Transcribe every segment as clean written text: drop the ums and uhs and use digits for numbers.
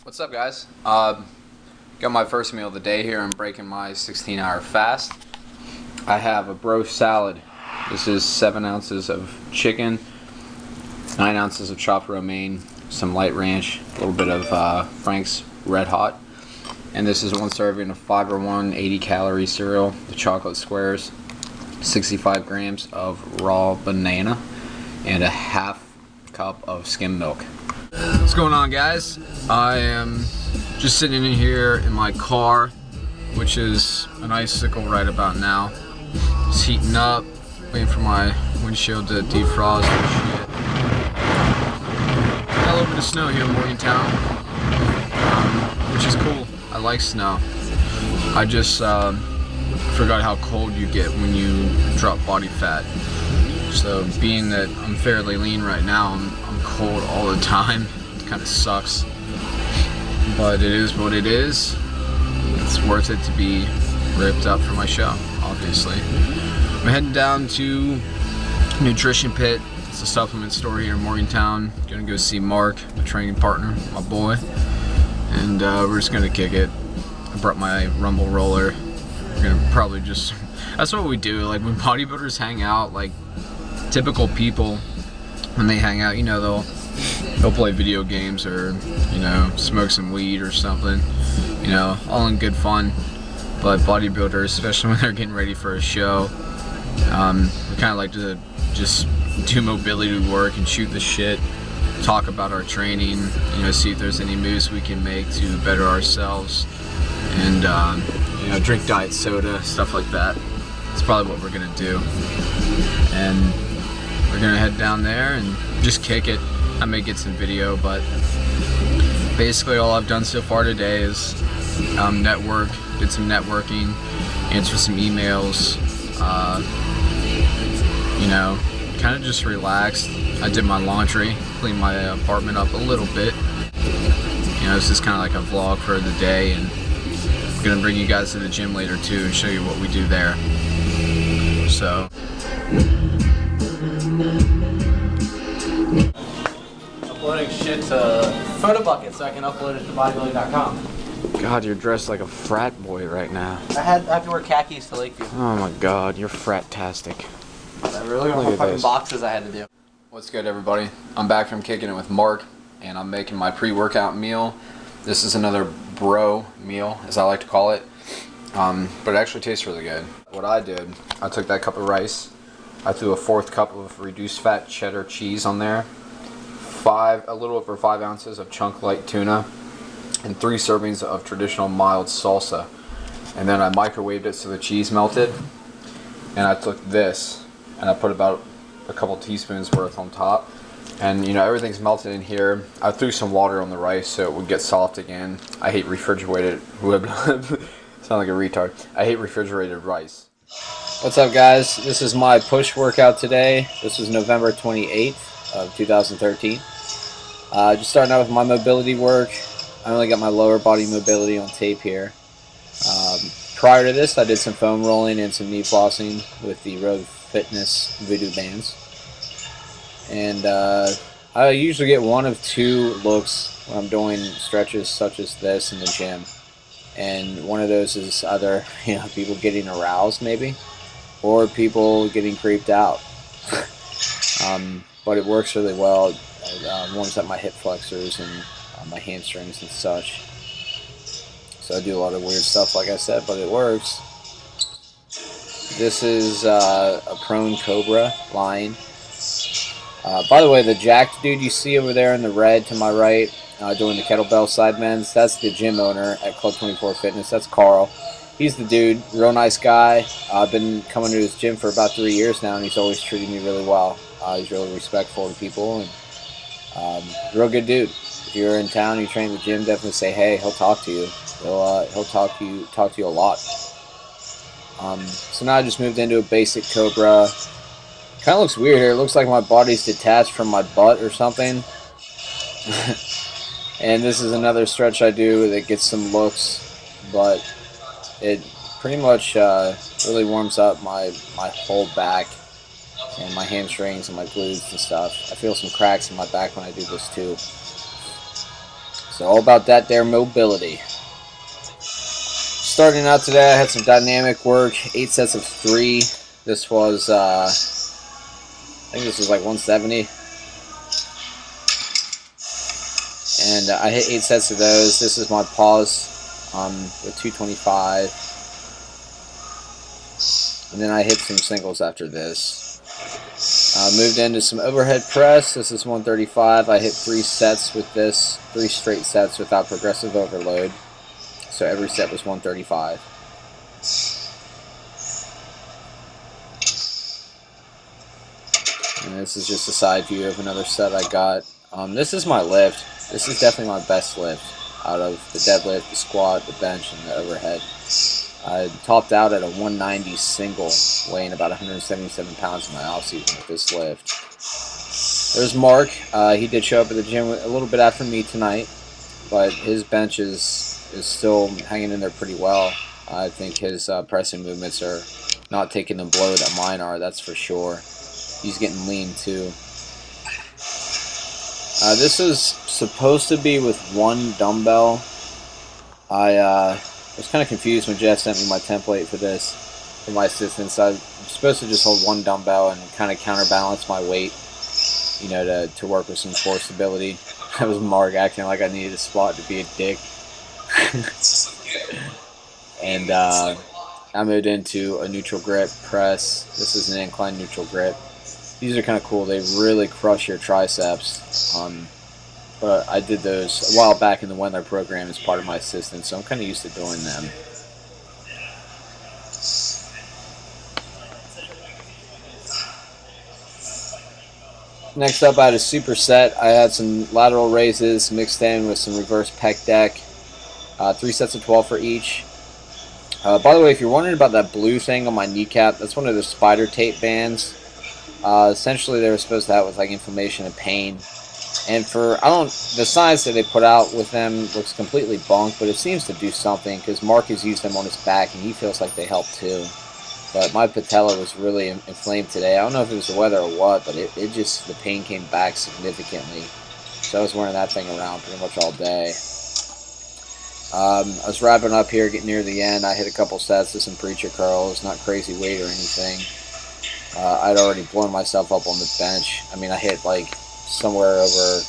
What's up, guys? Got my first meal of the day here. I'm breaking my 16-hour fast. I have a bro salad. This is 7 ounces of chicken, 9 ounces of chopped romaine, some light ranch, a little bit of Frank's Red Hot, and this is 1 serving of Fiber One 80-calorie cereal, the chocolate squares, 65 grams of raw banana, and a half cup of skim milk. What's going on, guys? I am just sitting in here in my car, which is an icicle right about now. It's heating up, waiting for my windshield to defrost and shit. Got a little bit of snow here in Morgantown, which is cool. I like snow. I just forgot how cold you get when you drop body fat. So being that I'm fairly lean right now, I'm cold all the time. It kind of sucks, but it is what it is. It's worth it to be ripped up for my show, obviously. I'm heading down to Nutrition Pit. It's a supplement store here in Morgantown. Gonna go see Mark, my training partner, my boy, and we're just gonna kick it. I brought my Rumble roller. We're gonna probably just, that's what we do, like when bodybuilders hang out, like typical people, when they hang out, you know, they'll play video games or, you know, smoke some weed or something, you know, all in good fun. But bodybuilders, especially when they're getting ready for a show, we kind of like to just do mobility work and shoot the shit, talk about our training, you know, see if there's any moves we can make to better ourselves, and you know, drink diet soda, stuff like that. That's probably what we're gonna do, and we're gonna head down there and just kick it. I may get some video, but basically all I've done so far today is did some networking, answered some emails, you know, kind of just relaxed. I did my laundry, cleaned my apartment up a little bit. You know, this is kind of like a vlog for the day, and I'm gonna bring you guys to the gym later too and show you what we do there. So uploading shit to Photo Bucket so I can upload it to bodybuilding.com. God, you're dressed like a frat boy right now. I have to wear khakis to Lakeview. Oh my God, you're frat-tastic. I really don't know fucking boxes I had to do. What's good, everybody? I'm back from kicking it with Mark, and I'm making my pre-workout meal. This is another bro meal, as I like to call it, but it actually tastes really good. What I did, I took that cup of rice, I threw a 4th cup of reduced fat cheddar cheese on there, a little over 5 ounces of chunk light tuna, and 3 servings of traditional mild salsa. And then I microwaved it so the cheese melted, and I took this and I put about a couple teaspoons worth on top, and you know, everything's melted in here. I threw some water on the rice so it would get soft again. I hate refrigerated sound like a retard. I hate refrigerated rice. What's up, guys? This is my push workout today. This was November 28th of 2013. Just starting out with my mobility work. I only got my lower body mobility on tape here. Prior to this, I did some foam rolling and some knee flossing with the Road Fitness Voodoo bands. And I usually get 1 of 2 looks when I'm doing stretches such as this in the gym. And one of those is either, you know, people getting aroused maybe, or people getting creeped out. But it works really well. It warms up my hip flexors and my hamstrings and such. So I do a lot of weird stuff, like I said, but it works. This is a prone cobra line. By the way, the jacked dude you see over there in the red to my right, doing the kettlebell side bends, that's the gym owner at Club 24 Fitness. That's Carl. He's the dude, real nice guy. I've been coming to his gym for about 3 years now, and he's always treated me really well. He's really respectful to people, and real good dude. If you're in town, you train at the gym, definitely say hey. He'll talk to you. He'll talk to you a lot. So now I just moved into a basic cobra. Kind of looks weird here. It looks like my body's detached from my butt or something. And this is another stretch I do that gets some looks, but it pretty much really warms up my whole back and my hamstrings and my glutes and stuff. I feel some cracks in my back when I do this too. So all about that there mobility. Starting out today, I had some dynamic work, 8 sets of 3. This was, I think this was like 170. And I hit 8 sets of those. This is my pause with 225. And then I hit some singles after this. Moved into some overhead press. This is 135. I hit 3 sets with this, 3 straight sets without progressive overload. So every set was 135. And this is just a side view of another set I got. This is my lift. This is definitely my best lift out of the deadlift, the squat, the bench, and the overhead. I topped out at a 190 single, weighing about 177 pounds in my offseason with this lift. There's Mark. He did show up at the gym a little bit after me tonight, but his bench is still hanging in there pretty well. I think his pressing movements are not taking the blow that mine are, that's for sure. He's getting lean too. This is supposed to be with 1 dumbbell. I was kind of confused when Jeff sent me my template for this from my assistant. So I'm supposed to just hold 1 dumbbell and kind of counterbalance my weight, you know, to work with some core stability. That was Mark acting like I needed a spot to be a dick. And I moved into a neutral grip press. This is an incline neutral grip. These are kind of cool. They really crush your triceps. But I did those a while back in the Wendler program as part of my assistant, so I'm kind of used to doing them. Next up, I had a superset. I had some lateral raises mixed in with some reverse pec deck. 3 sets of 12 for each. By the way, if you're wondering about that blue thing on my kneecap, that's one of the spider tape bands. Essentially, they were supposed to have with like inflammation and pain. And the science that they put out with them looks completely bunk, but it seems to do something because Mark has used them on his back and he feels like they help too. But my patella was really inflamed today. I don't know if it was the weather or what, but the pain came back significantly. So I was wearing that thing around pretty much all day. I was wrapping up here, getting near the end. I hit a couple sets of some preacher curls, not crazy weight or anything. I'd already blown myself up on the bench. I mean, I hit like somewhere over,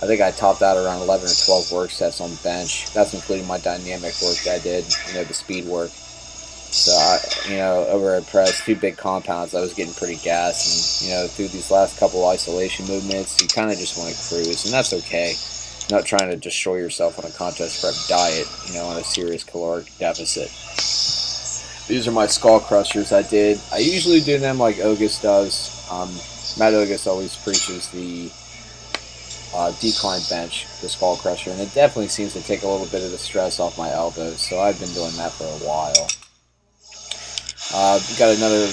I think I topped out around 11 or 12 work sets on bench. That's including my dynamic work that I did, you know, the speed work. So, over at press, 2 big compounds, I was getting pretty gassed. And, you know, through these last couple isolation movements, you kind of just want to cruise, and that's okay. You're not trying to destroy yourself on a contest prep diet, you know, on a serious caloric deficit. These are my skull crushers I did. I usually do them like Ogus does. Matt Ogus always preaches the decline bench, the skull crusher, and it definitely seems to take a little bit of the stress off my elbows, so I've been doing that for a while. Got another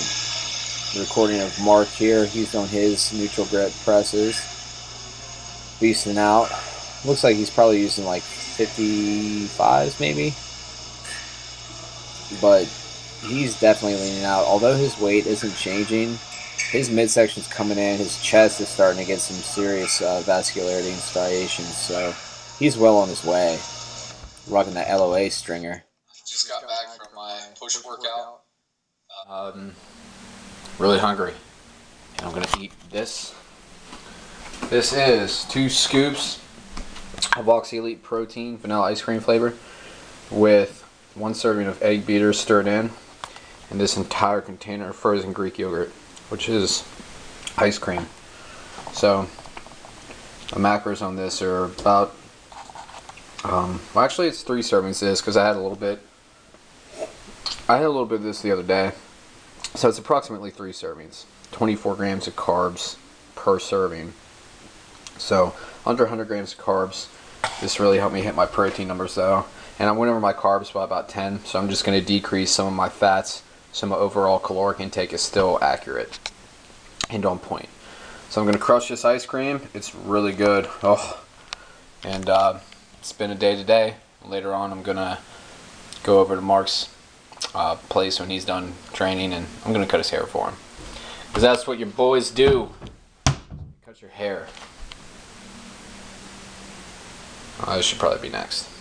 recording of Mark here. He's doing his neutral grip presses. Beasting out. Looks like he's probably using like 55s maybe. But he's definitely leaning out. Although his weight isn't changing, his midsection's coming in. His chest is starting to get some serious vascularity and striations. So he's well on his way. Rocking that LOA stringer. Just got back from my push workout. Really hungry. And I'm going to eat this. This is 2 scoops of Oxy Elite protein, vanilla ice cream flavor, with 1 serving of egg beaters stirred in, and this entire container of frozen Greek yogurt, which is ice cream. So the macros on this are about, well, actually it's 3 servings of this because I had a little bit of this the other day. So it's approximately 3 servings, 24 grams of carbs per serving. So under 100 grams of carbs. This really helped me hit my protein numbers though. And I went over my carbs by about 10, so I'm just going to decrease some of my fats so my overall caloric intake is still accurate and on point. So I'm going to crush this ice cream. It's really good. Oh, and it's been a day today. Later on I'm going to go over to Mark's place when he's done training, and I'm going to cut his hair for him. Because that's what your boys do. Cut your hair. This should probably be next.